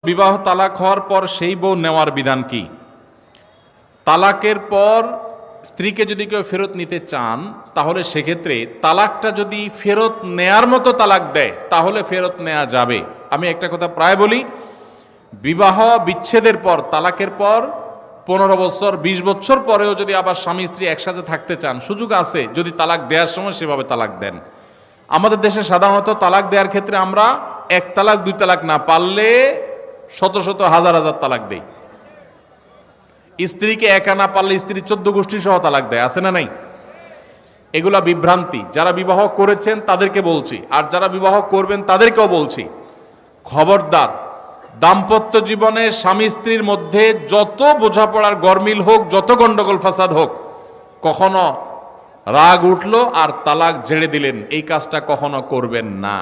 বিবাহ তালাক হওয়ার পর সেই বউ নেওয়ার বিধান কি? তালাকের পর স্ত্রীকে যদি কেউ ফেরত নিতে চান তাহলে সেক্ষেত্রে তালাকটা যদি ফেরত নেয়ার মতো তালাক দেয় তাহলে ফেরত নেওয়া যাবে। আমি একটা কথা প্রায় বলি, বিবাহ বিচ্ছেদের পর তালাকের পর 15 বছর 20 বছর পরেও যদি আবার স্বামী স্ত্রী একসাথে থাকতে চান সুযোগ আছে, যদি তালাক দেওয়ার সময় সেভাবে তালাক দেন। আমাদের দেশে সাধারণত তালাক দেওয়ার ক্ষেত্রে আমরা 1 তালাক 2 তালাক না, পারলে শত শত হাজার হাজার তালাক দেই। স্ত্রীকে একা না পারলে স্ত্রী 14 গোষ্ঠী সহ তালাক দেয়, আছে না নাই? এগুলা বিভ্রান্তি। যারা বিবাহ করেছেন তাদেরকে বলছি, আর যারা বিবাহ করবেন তাদেরকেও বলছি, খবরদার, দাম্পত্য জীবনে স্বামী স্ত্রীর মধ্যে যত বোঝাপড়ার গরমিল হোক, যত গন্ডগোল ফাসাদ হোক, কখনো রাগ উঠলো আর তালাক ঝেড়ে দিলেন, এই কাজটা কখনো করবেন না।